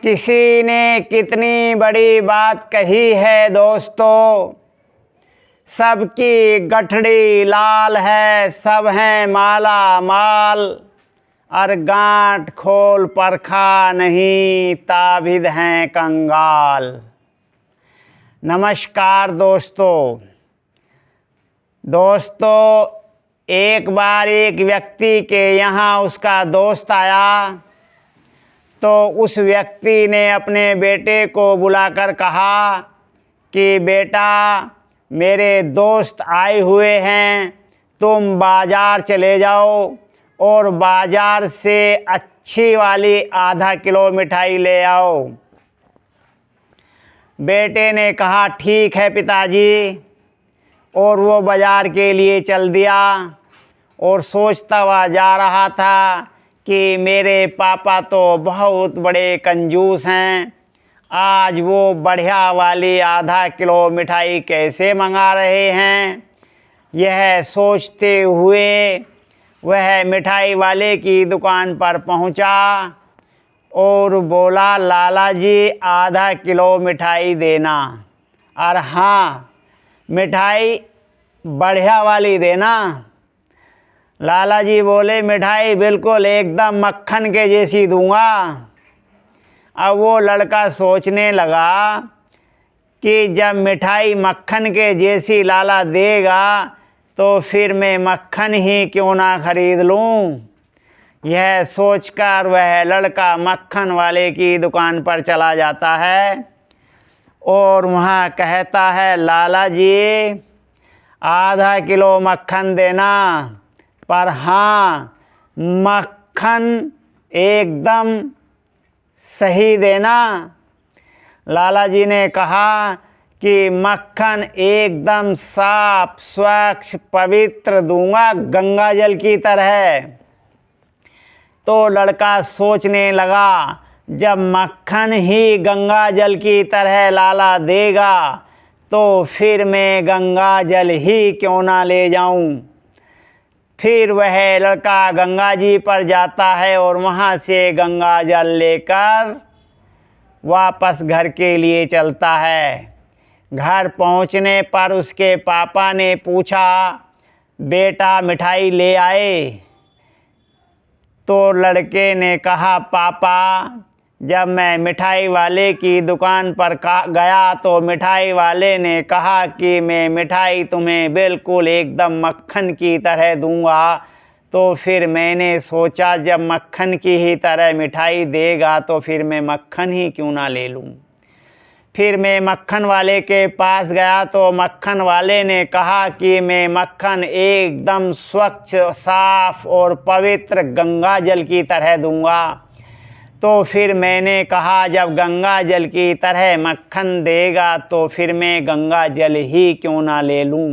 किसी ने कितनी बड़ी बात कही है दोस्तों, सबकी गठड़ी लाल है, सब हैं माला माल, और गांठ खोल परखा नहीं, ताबिद हैं कंगाल। नमस्कार दोस्तों। एक बार एक व्यक्ति के यहाँ उसका दोस्त आया, तो उस व्यक्ति ने अपने बेटे को बुलाकर कहा कि बेटा, मेरे दोस्त आए हुए हैं, तुम बाज़ार चले जाओ और बाज़ार से अच्छी वाली आधा किलो मिठाई ले आओ। बेटे ने कहा ठीक है पिताजी, और वो बाज़ार के लिए चल दिया। और सोचता हुआ जा रहा था कि मेरे पापा तो बहुत बड़े कंजूस हैं, आज वो बढ़िया वाली आधा किलो मिठाई कैसे मंगा रहे हैं। यह सोचते हुए वह मिठाई वाले की दुकान पर पहुंचा और बोला, लाला जी आधा किलो मिठाई देना, और हाँ मिठाई बढ़िया वाली देना। लाला जी बोले, मिठाई बिल्कुल एकदम मक्खन के जैसी दूंगा। अब वो लड़का सोचने लगा कि जब मिठाई मक्खन के जैसी लाला देगा तो फिर मैं मक्खन ही क्यों ना खरीद लूं। यह सोचकर वह लड़का मक्खन वाले की दुकान पर चला जाता है और वहाँ कहता है, लाला जी आधा किलो मक्खन देना, पर हाँ मक्खन एकदम सही देना। लाला जी ने कहा कि मक्खन एकदम साफ स्वच्छ पवित्र दूंगा, गंगा जल की तरह। तो लड़का सोचने लगा, जब मक्खन ही गंगा जल की तरह लाला देगा तो फिर मैं गंगा जल ही क्यों ना ले जाऊं। फिर वह लड़का गंगा जी पर जाता है और वहाँ से गंगा जल लेकर वापस घर के लिए चलता है। घर पहुँचने पर उसके पापा ने पूछा, बेटा मिठाई ले आए? तो लड़के ने कहा, पापा जब मैं मिठाई वाले की दुकान पर गया तो मिठाई वाले ने कहा कि मैं मिठाई तुम्हें बिल्कुल एकदम मक्खन की तरह दूंगा, तो फिर मैंने सोचा जब मक्खन की ही तरह मिठाई देगा तो फिर मैं मक्खन ही क्यों ना ले लूं। फिर मैं मक्खन वाले के पास गया तो मक्खन वाले ने कहा कि मैं मक्खन एकदम स्वच्छ साफ और पवित्र गंगा जल की तरह दूंगा। तो फिर मैंने कहा जब गंगा जल की तरह मक्खन देगा तो फिर मैं गंगा जल ही क्यों ना ले लूं।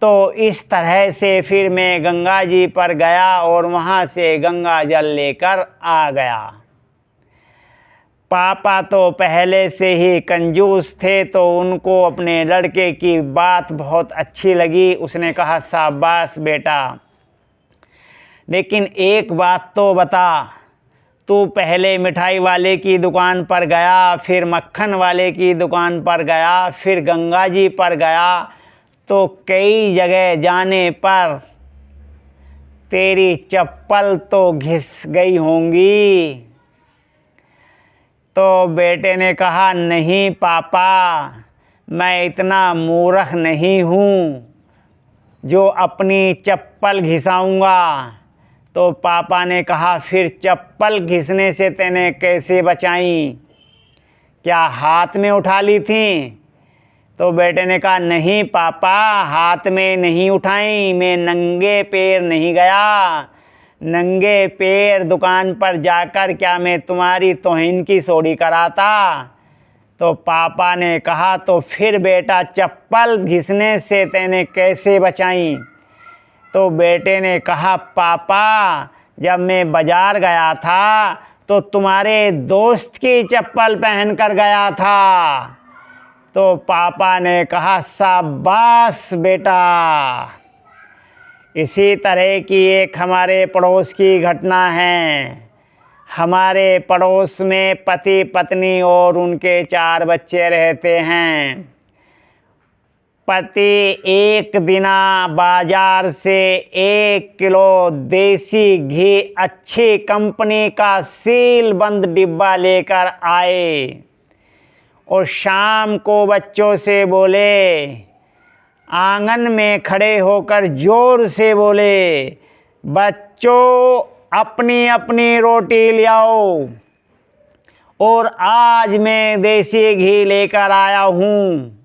तो इस तरह से फिर मैं गंगा जी पर गया और वहाँ से गंगा जल लेकर आ गया। पापा तो पहले से ही कंजूस थे, तो उनको अपने लड़के की बात बहुत अच्छी लगी। उसने कहा, शाबाश बेटा, लेकिन एक बात तो बता, तू पहले मिठाई वाले की दुकान पर गया, फिर मक्खन वाले की दुकान पर गया, फिर गंगा जी पर गया, तो कई जगह जाने पर तेरी चप्पल तो घिस गई होंगी। तो बेटे ने कहा, नहीं पापा, मैं इतना मूर्ख नहीं हूँ जो अपनी चप्पल घिसाऊँगा। तो पापा ने कहा, फिर चप्पल घिसने से तूने कैसे बचाई? क्या हाथ में उठा ली थी? तो बेटे ने कहा, नहीं पापा, हाथ में नहीं उठाई, मैं नंगे पैर नहीं गया। नंगे पैर दुकान पर जाकर क्या मैं तुम्हारी तौहीन की सोड़ी कराता? तो पापा ने कहा, तो फिर बेटा चप्पल घिसने से तूने कैसे बचाई? तो बेटे ने कहा, पापा जब मैं बाज़ार गया था तो तुम्हारे दोस्त की चप्पल पहन कर गया था। तो पापा ने कहा, शाबाश बेटा। इसी तरह की एक हमारे पड़ोस की घटना है। हमारे पड़ोस में पति पत्नी और उनके 4 बच्चे रहते हैं। पति एक दिना बाजार से 1 किलो देसी घी अच्छी कंपनी का सील बंद डिब्बा लेकर आए और शाम को बच्चों से बोले, आंगन में खड़े होकर जोर से बोले, बच्चों अपनी अपनी रोटी ले आओ और आज मैं देसी घी लेकर आया हूँ,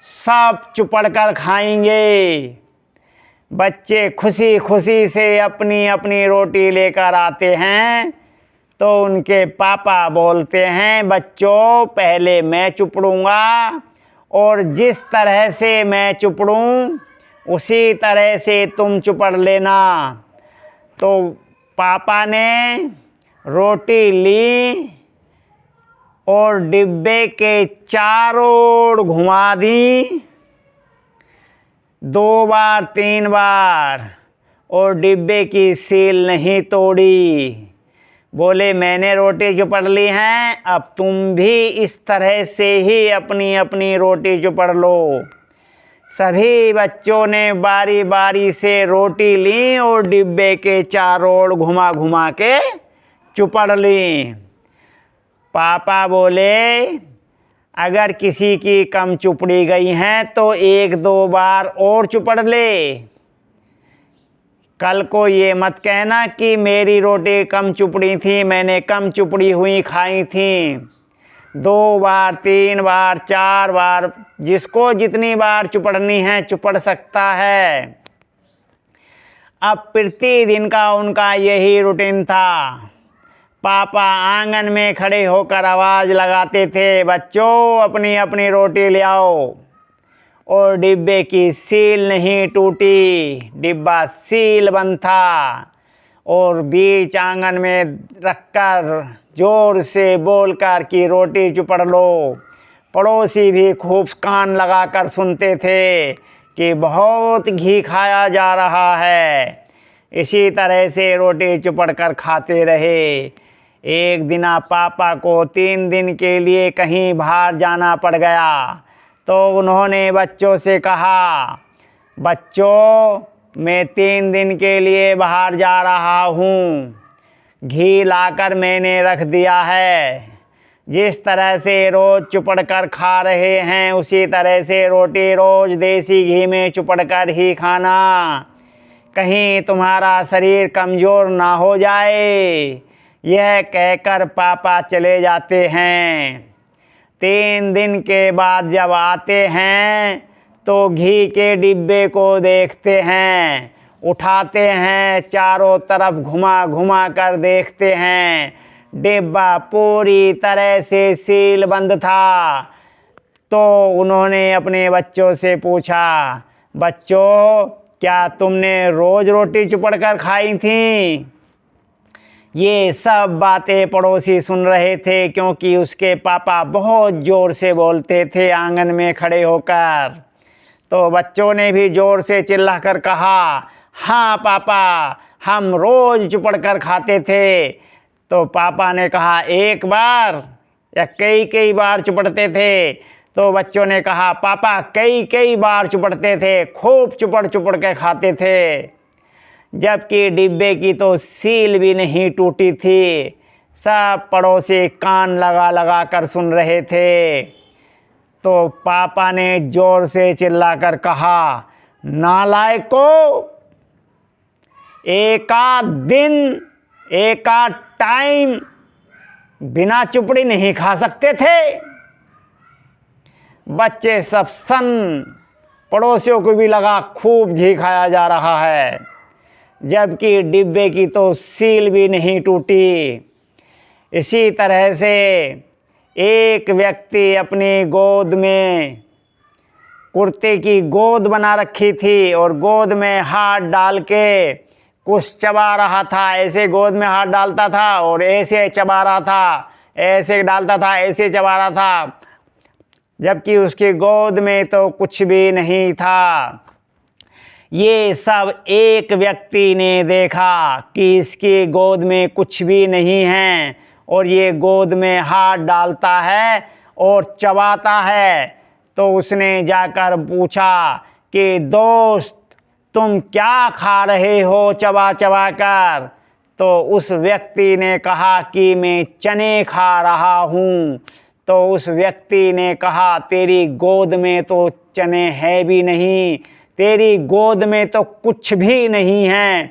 सब चुपड़ कर खाएंगे। बच्चे खुशी खुशी से अपनी अपनी रोटी लेकर आते हैं तो उनके पापा बोलते हैं, बच्चों पहले मैं चुपड़ूंगा और जिस तरह से मैं चुपड़ूं उसी तरह से तुम चुपड़ लेना। तो पापा ने रोटी ली और डिब्बे के चारों ओर घुमा दी, 2 बार 3 बार, और डिब्बे की सील नहीं तोड़ी। बोले, मैंने रोटी चुपड़ ली है, अब तुम भी इस तरह से ही अपनी अपनी रोटी चुपड़ लो। सभी बच्चों ने बारी बारी से रोटी ली और डिब्बे के चारों ओर घुमा घुमा के चुपड़ ली। पापा बोले, अगर किसी की कम चुपड़ी गई हैं तो 1-2 बार और चुपड़ ले। कल को ये मत कहना कि मेरी रोटी कम चुपड़ी थी, मैंने कम चुपड़ी हुई खाई थी। 2 बार 3 बार 4 बार, जिसको जितनी बार चुपड़नी है चुपड़ सकता है। अब प्रतिदिन का उनका यही रूटीन था। पापा आंगन में खड़े होकर आवाज़ लगाते थे, बच्चों अपनी अपनी रोटी ले आओ, और डिब्बे की सील नहीं टूटी, डिब्बा सील बंद था। और बीच आंगन में रखकर जोर से बोलकर कि रोटी चुपड़ लो। पड़ोसी भी खूब कान लगाकर सुनते थे कि बहुत घी खाया जा रहा है। इसी तरह से रोटी चुपड़ कर खाते रहे। एक दिना पापा को 3 दिन के लिए कहीं बाहर जाना पड़ गया तो उन्होंने बच्चों से कहा, बच्चों मैं 3 दिन के लिए बाहर जा रहा हूँ, घी लाकर मैंने रख दिया है। जिस तरह से रोज़ चुपड़ कर खा रहे हैं उसी तरह से रोटी रोज़ देसी घी में चुपड़ कर ही खाना, कहीं तुम्हारा शरीर कमज़ोर ना हो जाए। यह कहकर पापा चले जाते हैं। 3 दिन के बाद जब आते हैं तो घी के डिब्बे को देखते हैं, उठाते हैं, चारों तरफ घुमा घुमा कर देखते हैं, डिब्बा पूरी तरह से सील बंद था। तो उन्होंने अपने बच्चों से पूछा, बच्चों क्या तुमने रोज़ रोटी चुपड़ कर खाई थी? ये सब बातें पड़ोसी सुन रहे थे क्योंकि उसके पापा बहुत ज़ोर से बोलते थे आंगन में खड़े होकर। तो बच्चों ने भी ज़ोर से चिल्लाकर कहा, हाँ पापा हम रोज़ चुपड़ कर खाते थे। तो पापा ने कहा, 1 बार या कई कई बार चुपड़ते थे? तो बच्चों ने कहा, पापा कई कई बार चुपड़ते थे, खूब चुपड़ चुपड़ के खाते थे। जबकि डिब्बे की तो सील भी नहीं टूटी थी। सब पड़ोसी कान लगा लगा कर सुन रहे थे। तो पापा ने जोर से चिल्लाकर कहा, नालायकों, एकाध दिन एकाध टाइम बिना चुपड़ी नहीं खा सकते थे? बच्चे सब सन, पड़ोसियों को भी लगा खूब घी खाया जा रहा है, जबकि डिब्बे की तो सील भी नहीं टूटी। इसी तरह से एक व्यक्ति अपनी गोद में कुर्ते की गोद बना रखी थी और गोद में हाथ डाल के कुछ चबा रहा था। ऐसे गोद में हाथ डालता था और ऐसे चबा रहा था, ऐसे डालता था, ऐसे चबा रहा था, जबकि उसकी गोद में तो कुछ भी नहीं था। ये सब एक व्यक्ति ने देखा कि इसकी गोद में कुछ भी नहीं है और ये गोद में हाथ डालता है और चबाता है। तो उसने जाकर पूछा कि दोस्त, तुम क्या खा रहे हो चबा चबा कर? तो उस व्यक्ति ने कहा कि मैं चने खा रहा हूँ। तो उस व्यक्ति ने कहा, तेरी गोद में तो चने हैं भी नहीं, तेरी गोद में तो कुछ भी नहीं है।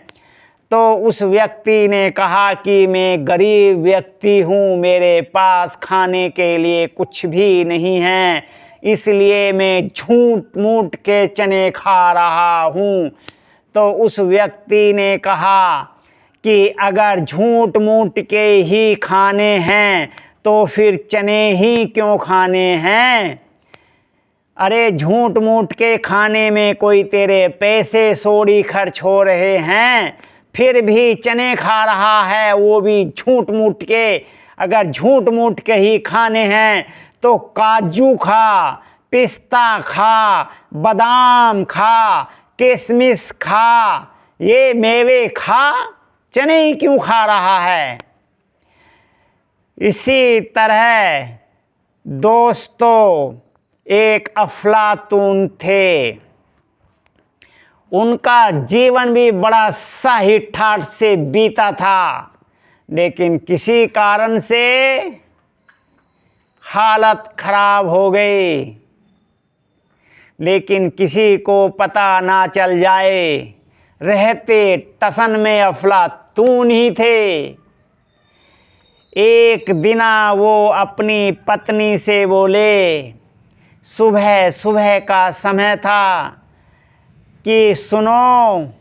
तो उस व्यक्ति ने कहा कि मैं गरीब व्यक्ति हूँ, मेरे पास खाने के लिए कुछ भी नहीं है, इसलिए मैं झूठ मूठ के चने खा रहा हूँ। तो उस व्यक्ति ने कहा कि अगर झूठ मूठ के ही खाने हैं तो फिर चने ही क्यों खाने हैं? अरे झूठ मूठ के खाने में कोई तेरे पैसे सोड़ी खर्च हो रहे हैं, फिर भी चने खा रहा है, वो भी झूठ मूठ के। अगर झूठ मूठ के ही खाने हैं तो काजू खा, पिस्ता खा, बादाम खा, किशमिश खा, ये मेवे खा, चने ही क्यों खा रहा है? इसी तरह दोस्तों, एक अफलातून थे, उनका जीवन भी बड़ा सही ठाठ से बीता था, लेकिन किसी कारण से हालत खराब हो गई। लेकिन किसी को पता ना चल जाए, रहते टसन में अफलातून ही थे। एक दिना वो अपनी पत्नी से बोले, सुबह सुबह का समय था, कि सुनो।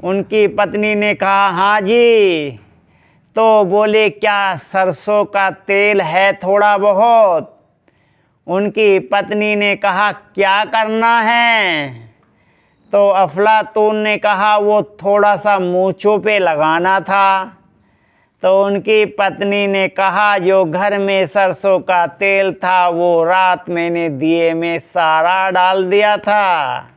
उनकी पत्नी ने कहा, हाँ जी। तो बोले, क्या सरसों का तेल है थोड़ा बहुत? उनकी पत्नी ने कहा, क्या करना है? तो अफलातून ने कहा, वो थोड़ा सा मूंछों पे लगाना था। तो उनकी पत्नी ने कहा, जो घर में सरसों का तेल था वो रात मैंने दिए में सारा डाल दिया था,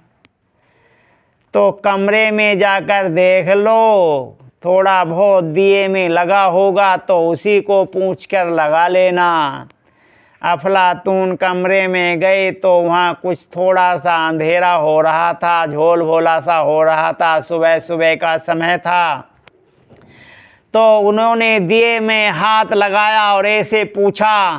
तो कमरे में जाकर देख लो, थोड़ा बहुत दिए में लगा होगा तो उसी को पूछ कर लगा लेना। अफलातून कमरे में गए तो वहाँ कुछ थोड़ा सा अंधेरा हो रहा था, झोल भोला सा हो रहा था, सुबह सुबह का समय था। तो उन्होंने दिए में हाथ लगाया और ऐसे पूछा,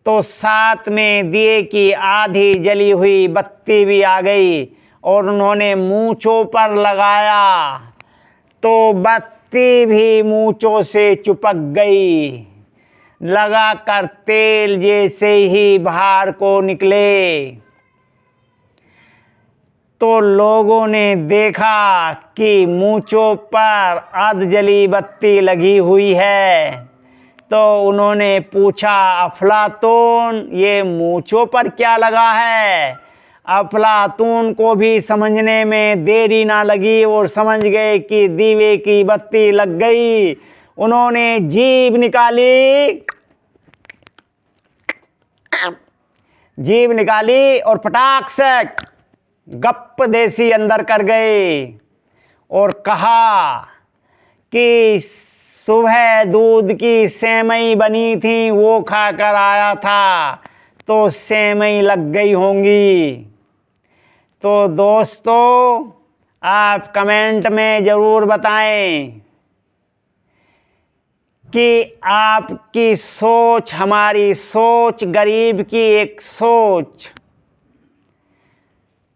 तो साथ में दिए की आधी जली हुई बत्ती भी आ गई और उन्होंने मूंछों पर लगाया तो बत्ती भी मूंछों से चिपक गई। लगाकर तेल जैसे ही बाहर को निकले तो लोगों ने देखा कि मूंछों पर अध जली बत्ती लगी हुई है। तो उन्होंने पूछा, अफलातून, ये मूंछों पर क्या लगा है? अफलातून को भी समझने में देरी ना लगी और समझ गए कि दीवे की बत्ती लग गई। उन्होंने जीभ निकाली और फटाक से गप देसी अंदर कर गए और कहा कि सुबह दूध की सेवई बनी थी, वो खाकर आया था, तो सेवई लग गई होंगी। तो दोस्तों, आप कमेंट में ज़रूर बताएं कि आपकी सोच, हमारी सोच, गरीब की एक सोच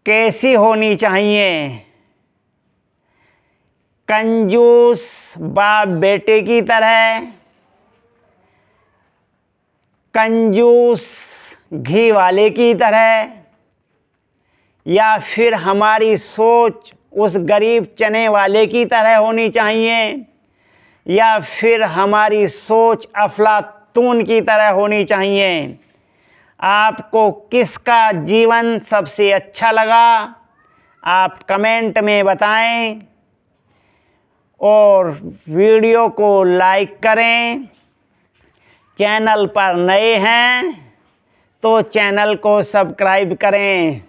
कैसी होनी चाहिए? कंजूस बाप बेटे की तरह, कंजूस घी वाले की तरह, या फिर हमारी सोच उस गरीब चने वाले की तरह होनी चाहिए, या फिर हमारी सोच अफलातून की तरह होनी चाहिए? आपको किसका जीवन सबसे अच्छा लगा? आप कमेंट में बताएं और वीडियो को लाइक करें। चैनल पर नए हैं तो चैनल को सब्सक्राइब करें।